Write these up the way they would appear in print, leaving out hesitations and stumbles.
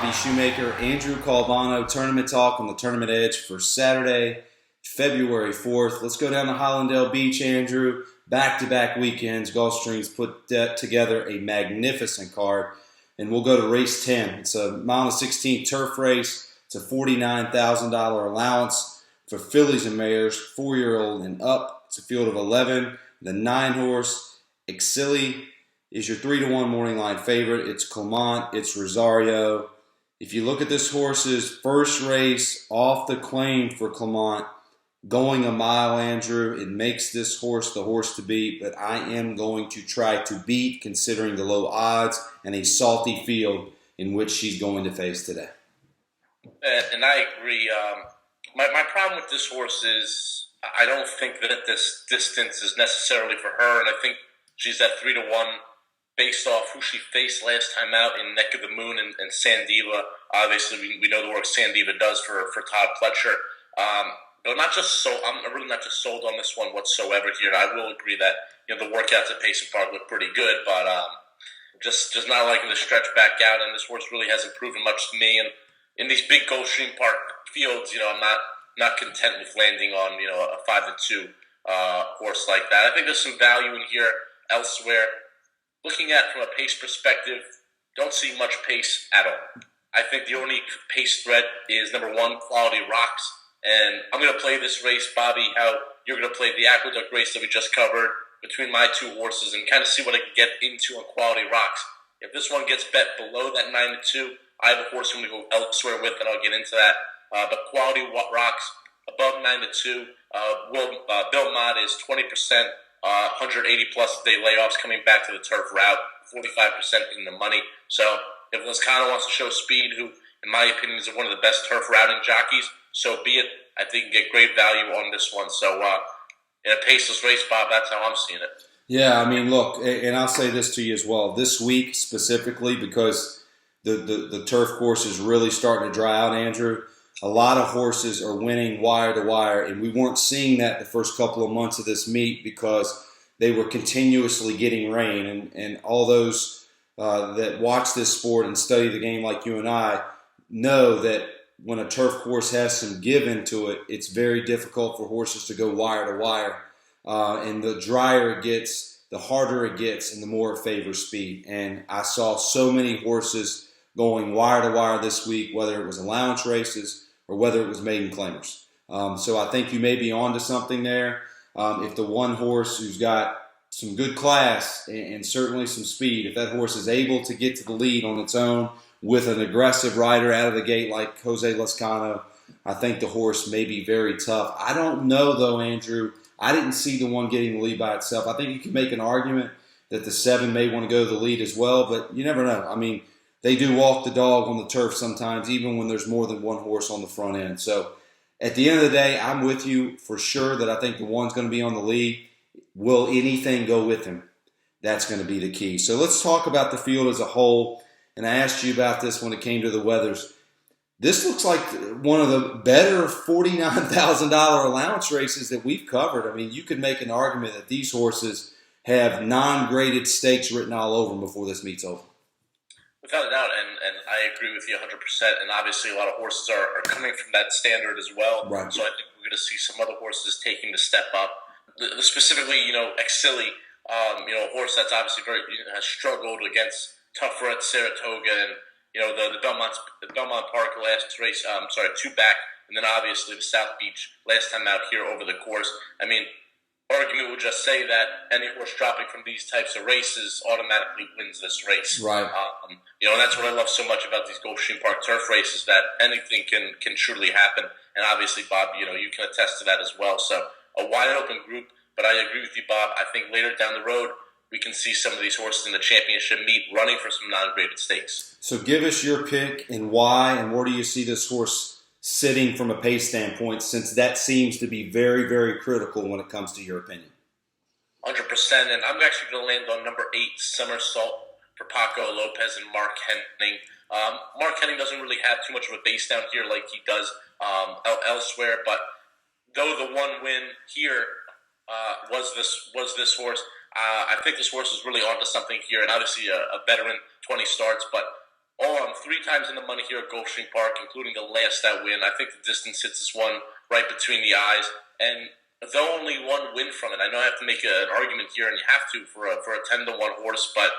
Bobby Shoemaker, Andrew Calvano, Tournament Talk on the Tournament Edge for Saturday, February 4th. Let's go down to Hollandale Beach, Andrew. Back-to-back weekends. Gulfstream's put together a magnificent card, and we'll go to race 10. It's a mile and 16 turf race. It's a $49,000 allowance for fillies and mares, 4-year-old and up. It's a field of 11. The 9-horse, Exili, is your 3-1 morning line favorite. It's Clement, it's Rosario. If you look at this horse's first race off the claim for Clement, going a mile, Andrew, it makes this horse the horse to beat, but I am going to try to beat considering the low odds and a salty field in which she's going to face today. And I agree. My problem with this horse is I don't think that this distance is necessarily for her, and I think she's at 3-1 based off who she faced last time out in Neck of the Moon and Sandiva. Obviously, we know the work Sandiva does for Todd Pletcher. But I'm really not just sold on this one whatsoever here. I will agree that the workouts at Payson Park look pretty good, but just not liking the stretch back out. And this horse really hasn't proven much to me. And in these big Gulfstream Park fields, I'm not content with landing on a 5-2 horse like that. I think there's some value in here elsewhere. Looking at from a pace perspective, don't see much pace at all. I think the only pace threat is number 1, Quality Rocks. And I'm going to play this race, Bobby, how you're going to play the Aqueduct race that we just covered between my two horses and kind of see what I can get into on Quality Rocks. If this one gets bet below that 9-2, I have a horse I'm going to go elsewhere with, and I'll get into that. But Quality Rocks above 9-2. Bill Mott is 20%. 180-plus day layoffs coming back to the turf route, 45% in the money. So if Lizcano wants to show speed, who, in my opinion, is one of the best turf routing jockeys, so be it. I think you can get great value on this one. So in a paceless race, Bob, that's how I'm seeing it. Yeah, I mean, look, and I'll say this to you as well. This week specifically, because the turf course is really starting to dry out, Andrew, a lot of horses are winning wire to wire, and we weren't seeing that the first couple of months of this meet because they were continuously getting rain. And all those that watch this sport and study the game like you and I know that when a turf course has some give into it, it's very difficult for horses to go wire to wire. And the drier it gets, the harder it gets, and the more it favors speed. And I saw so many horses going wire to wire this week, whether it was allowance races or whether it was maiden claimers. So I think you may be onto something there. If the one horse who's got some good class and certainly some speed, if that horse is able to get to the lead on its own with an aggressive rider out of the gate like Jose Lezcano, I think the horse may be very tough. I don't know, though, Andrew. I didn't see the one getting the lead by itself. I think you can make an argument that the 7 may want to go to the lead as well, but you never know. I mean, they do walk the dog on the turf sometimes, even when there's more than one horse on the front end. So at the end of the day, I'm with you for sure that I think the one's going to be on the lead. Will anything go with him? That's going to be the key. So let's talk about the field as a whole. And I asked you about this when it came to the weathers. This looks like one of the better $49,000 allowance races that we've covered. I mean, you could make an argument that these horses have non-graded stakes written all over them before this meet's over. Without a doubt, and I agree with you 100%. And obviously, a lot of horses are coming from that standard as well. Right. So I think we're going to see some other horses taking the step up. Specifically, Exili, a horse that's obviously has struggled against tougher at Saratoga and the Belmont Park last race. 2 back, and then obviously the South Beach last time out here over the course. I mean, argument would just say that any horse dropping from these types of races automatically wins this race. Right. And that's what I love so much about these Gulfstream Park turf races, that anything can truly happen. And obviously, Bob, you can attest to that as well. So a wide open group, but I agree with you, Bob. I think later down the road, we can see some of these horses in the championship meet running for some non-graded stakes. So give us your pick and why, and where do you see this horse sitting from a pace standpoint, since that seems to be very, very critical when it comes to your opinion? 100%, and I'm actually going to land on number 8, Somersault, for Paco Lopez and Mark Henning. Mark Henning doesn't really have too much of a base down here like he does elsewhere, but though the one win here was this horse, I think this horse is really onto something here, and obviously a veteran, 20 starts, but all 3 times in the money here at Gulfstream Park, including the last out win. I think the distance hits this one right between the eyes. And though only one win from it, I know I have to make an argument here, and you have to for a 10-1 horse, but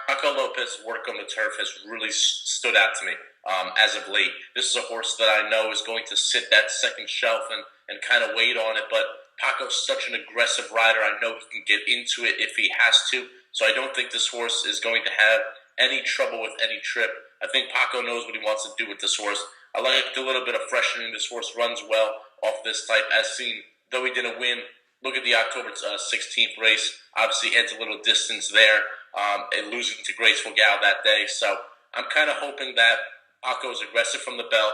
Paco Lopez's work on the turf has really stood out to me as of late. This is a horse that I know is going to sit that second shelf and kind of wait on it, but Paco's such an aggressive rider. I know he can get into it if he has to, so I don't think this horse is going to have any trouble with any trip. I think Paco knows what he wants to do with this horse. I like a little bit of freshening. This horse runs well off this type, as seen. Though he didn't win, look at the October 16th race. Obviously, adds a little distance there, and losing to Graceful Gal that day. So I'm kind of hoping that Paco is aggressive from the bell.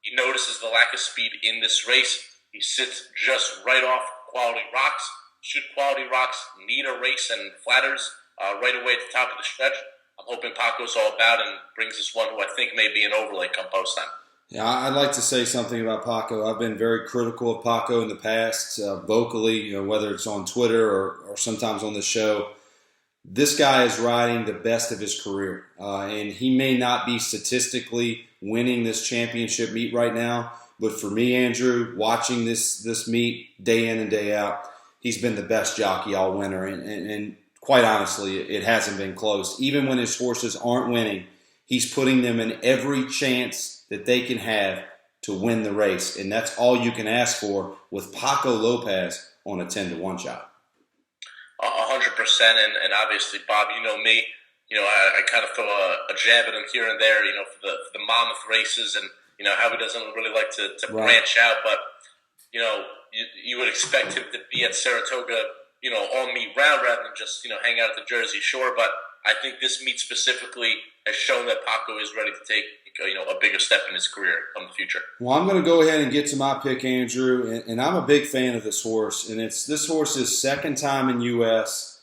He notices the lack of speed in this race. He sits just right off Quality Rocks. Should Quality Rocks need a race and flatters right away at the top of the stretch, I'm hoping Paco's all about and brings us one who I think may be an overlay come post time. Yeah, I'd like to say something about Paco. I've been very critical of Paco in the past, vocally, whether it's on Twitter or sometimes on the show. This guy is riding the best of his career, and he may not be statistically winning this championship meet right now, but for me, Andrew, watching this meet day in and day out, he's been the best jockey all winter, and quite honestly, it hasn't been close. Even when his horses aren't winning, he's putting them in every chance that they can have to win the race, and that's all you can ask for with Paco Lopez on a 10-1 shot. 100%, and obviously, Bob, you know me. I kind of throw a jab at him here and there, for the mammoth races, and how he doesn't really like to Right. branch out. But you would expect him to be at Saratoga, all meet round rather than just hang out at the Jersey Shore. But I think this meet specifically has shown that Paco is ready to take a bigger step in his career in the future. Well, I'm going to go ahead and get to my pick, Andrew, and I'm a big fan of this horse, and it's this horse's second time in U.S.,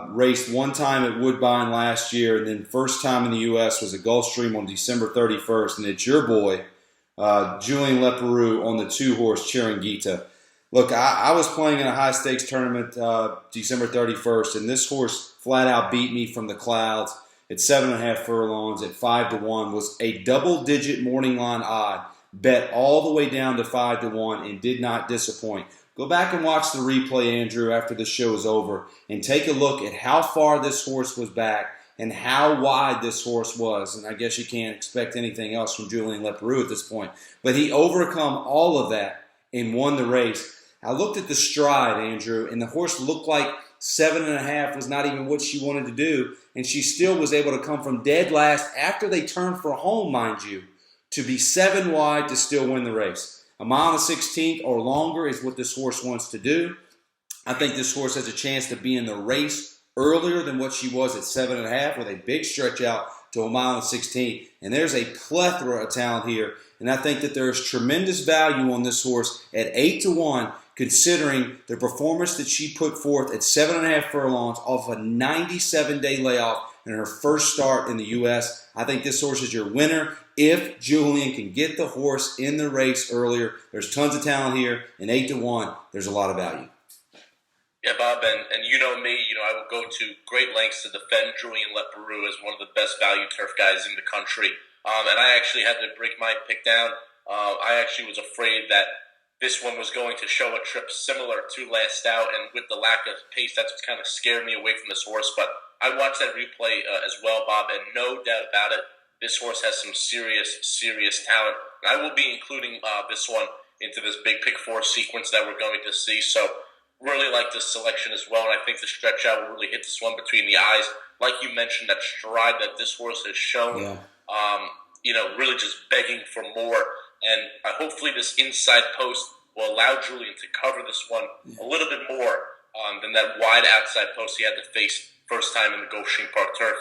raced one time at Woodbine last year, and then first time in the U.S. was at Gulfstream on December 31st, and it's your boy, Julien Leparoux, on the 2-horse Chiringuita. Look, I was playing in a high-stakes tournament December 31st, and this horse flat out beat me from the clouds at 7.5 furlongs at 5-1, was a double-digit morning line odd, bet all the way down to 5-1, and did not disappoint. Go back and watch the replay, Andrew, after the show is over, and take a look at how far this horse was back and how wide this horse was. And I guess you can't expect anything else from Julien Leparoux at this point. But he overcome all of that and won the race. I looked at the stride, Andrew, and the horse looked like 7.5 was not even what she wanted to do, and she still was able to come from dead last after they turned for home, mind you, to be 7 wide to still win the race. A mile and 16th or longer is what this horse wants to do. I think this horse has a chance to be in the race earlier than what she was at 7.5 with a big stretch out to a mile and 16. And there's a plethora of talent here. And I think that there is tremendous value on this horse at 8-1, considering the performance that she put forth at 7.5 furlongs off a 97-day layoff in her first start in the U.S. I think this horse is your winner if Julien can get the horse in the race earlier. There's tons of talent here, and 8-1, there's a lot of value. Yeah, Bob, and you know me, I will go to great lengths to defend Julien Leparoux as one of the best value turf guys in the country. And I actually had to break my pick down. I actually was afraid that this one was going to show a trip similar to last out, and with the lack of pace, that's what kind of scared me away from this horse. But I watched that replay as well, Bob, and no doubt about it, this horse has some serious talent. And I will be including this one into this big pick 4 sequence that we're going to see. So really like this selection as well, and I think the stretch out will really hit this one between the eyes. Like you mentioned, that stride that this horse has shown, really just begging for more. And hopefully this inside post will allow Julien to cover this one a little bit more than that wide outside post he had to face first time in the Gulfstream Park turf.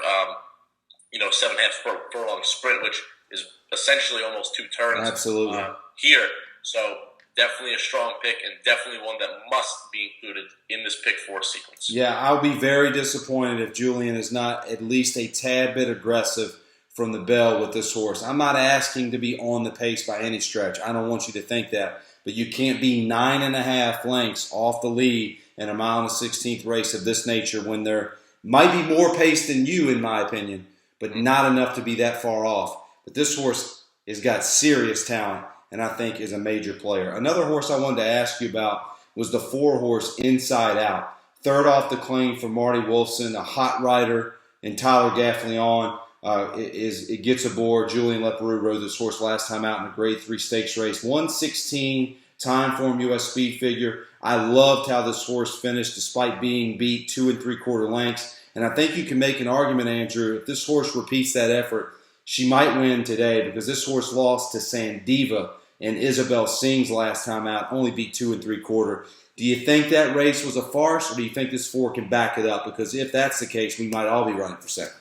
7.5 furlong sprint, which is essentially almost 2 turns. Absolutely. Here. So definitely a strong pick, and definitely one that must be included in this pick 4 sequence. Yeah, I'll be very disappointed if Julien is not at least a tad bit aggressive from the bell with this horse. I'm not asking to be on the pace by any stretch. I don't want you to think that. But you can't be 9.5 lengths off the lead in a mile and 16th race of this nature when there might be more pace than you, in my opinion. but not enough to be that far off. But this horse has got serious talent, and I think is a major player. Another horse I wanted to ask you about was the 4-horse Inside Out. Third off the claim for Marty Wolfson, a hot rider, and Tyler Gaffleon it gets aboard. Julian Leparoux rode this horse last time out in a Grade 3 stakes race. 1:16 time form U.S. speed figure. I loved how this horse finished despite being beat 2 3/4 lengths. And I think you can make an argument, Andrew, if this horse repeats that effort, she might win today because this horse lost to Sandiva and Isabel Sings last time out, only beat 2 3/4. Do you think that race was a farce, or do you think this 4 can back it up? Because if that's the case, we might all be running for second.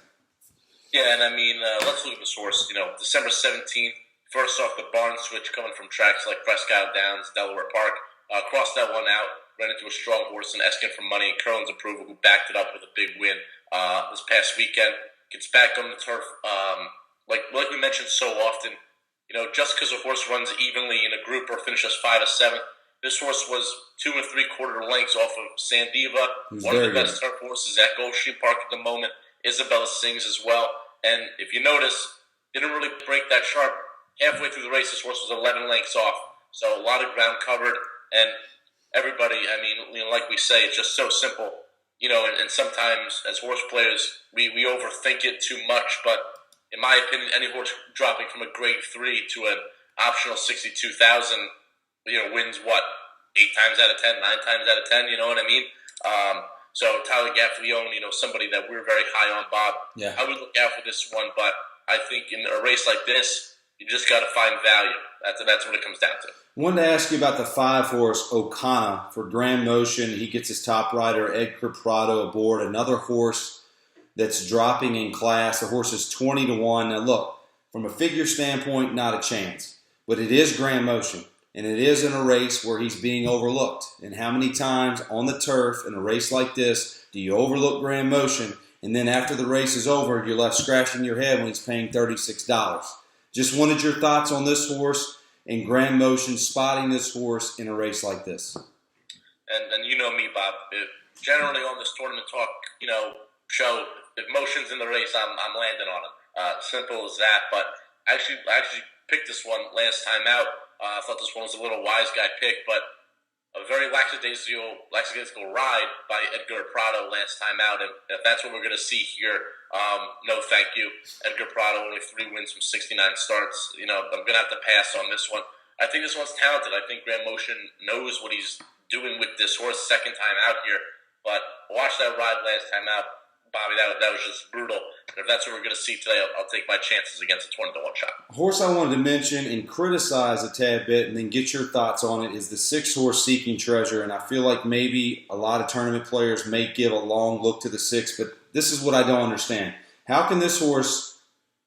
Yeah, and I mean, let's look at this horse. December 17th, first off the barn switch coming from tracks like Presque Isle Downs, Delaware Park. Crossed that one out, ran into a strong horse in Eskin for Money and Curlin's Approval, who backed it up with a big win this past weekend. Gets back on the turf. Like we mentioned so often, just because a horse runs evenly in a group or finishes 5 or 7, this horse was 2 3/4 lengths off of Sandiva, one of the best turf horses at Gulfstream Park at the moment. Isabella Sings as well. And if you notice, didn't really break that sharp. Halfway through the race, this horse was 11 lengths off. So a lot of ground covered. And everybody, I mean, like we say, it's just so simple. And sometimes as horse players, we overthink it too much. But in my opinion, any horse dropping from a Grade 3 to an optional 62,000, wins what? 8 times out of 10, 9 times out of 10, you know what I mean? So Tyler Gaffleon, somebody that we're very high on, Bob. Yeah. I would look out for this one, but I think in a race like this, you just got to find value. That's what it comes down to. I wanted to ask you about the 5-horse Okana for Grand Motion. He gets his top rider, Edgar Prado, aboard. Another horse that's dropping in class. The horse is 20-1. Now, look, from a figure standpoint, not a chance. But it is Grand Motion. And it is in a race where he's being overlooked. And how many times on the turf in a race like this do you overlook Grand Motion, and then after the race is over, you're left scratching your head when he's paying $36? Just wanted your thoughts on this horse and Grand Motion spotting this horse in a race like this. And you know me, Bob. Generally on this tournament talk, show, if Motion's in the race, I'm landing on him. Simple as that. But I actually picked this one last time out. I thought this one was a little wise guy pick, but a very lackadaisical ride by Edgar Prado last time out. And if that's what we're going to see here, no thank you. Edgar Prado, only 3 wins from 69 starts. I'm going to have to pass on this one. I think this one's talented. I think Grand Motion knows what he's doing with this horse second time out here. But watch that ride last time out, Bobby. That was just brutal. And if that's what we're going to see today, I'll take my chances against a 20-1 shot. A horse I wanted to mention and criticize a tad bit and then get your thoughts on it is the 6-horse Seeking Treasure. And I feel like maybe a lot of tournament players may give a long look to the 6, but this is what I don't understand. How can this horse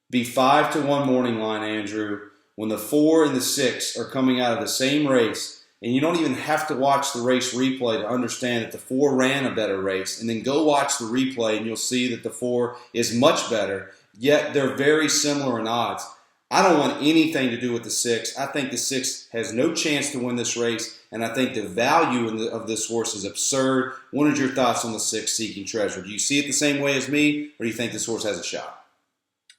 be 5-1 morning line, Andrew, when the 4 and the 6 are coming out of the same race? And you don't even have to watch the race replay to understand that the 4 ran a better race. And then go watch the replay and you'll see that the 4 is much better. Yet they're very similar in odds. I don't want anything to do with the 6. I think the 6 has no chance to win this race. And I think the value of this horse is absurd. What are your thoughts on the 6 Seeking Treasure? Do you see it the same way as me, or do you think this horse has a shot?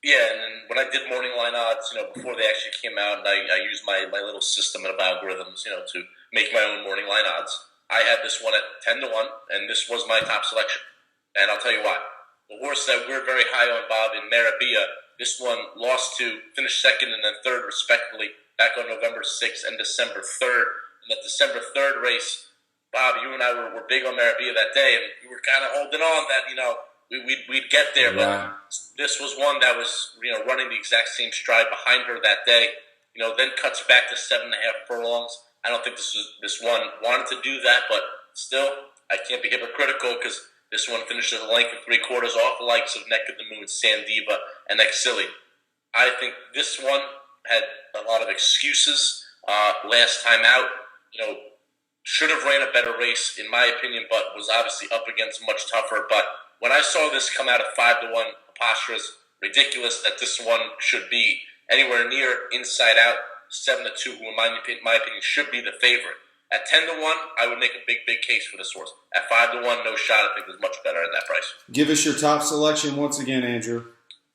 Yeah, and then when I did morning line odds, before they actually came out, and I used my little system of algorithms, to make my own morning line odds, I had this one at 10-1, and this was my top selection. And I'll tell you why. The horse that we're very high on, Bob, in Marabia, this one lost to finish second and then third, respectively, back on November 6th and December 3rd. And that December 3rd race, Bob, you and I were big on Marabia that day, and we were kind of holding on that, we'd get there, but this was one that was, running the exact same stride behind her that day, then cuts back to 7.5 furlongs. I don't think this one wanted to do that, but still, I can't be hypocritical because this one finishes a length of 3/4 off the likes of Neck of the Moon, Sandiva, and Exili. I think this one had a lot of excuses last time out. Should have ran a better race, in my opinion, but was obviously up against much tougher. But when I saw this come out at 5-1, preposterous, ridiculous that this one should be anywhere near Inside Out, 7-2, who in my opinion should be the favorite. At 10-1, I would make a big case for this horse. At 5-1, no shot. I think it was much better at that price. Give us your top selection once again, Andrew.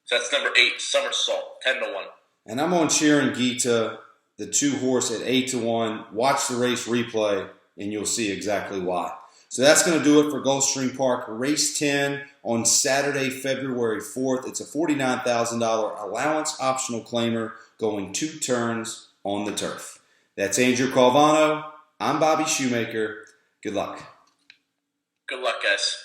So that's number 8, Somersault, 10-1. And I'm on Chirin Gita, the 2 horse at 8-1. Watch the race replay, and you'll see exactly why. So that's going to do it for Gulfstream Park. Race 10 on Saturday, February 4th. It's a $49,000 allowance optional claimer going 2 turns on the turf. That's Andrew Calvano. I'm Bobby Shoemaker. Good luck. Good luck, guys.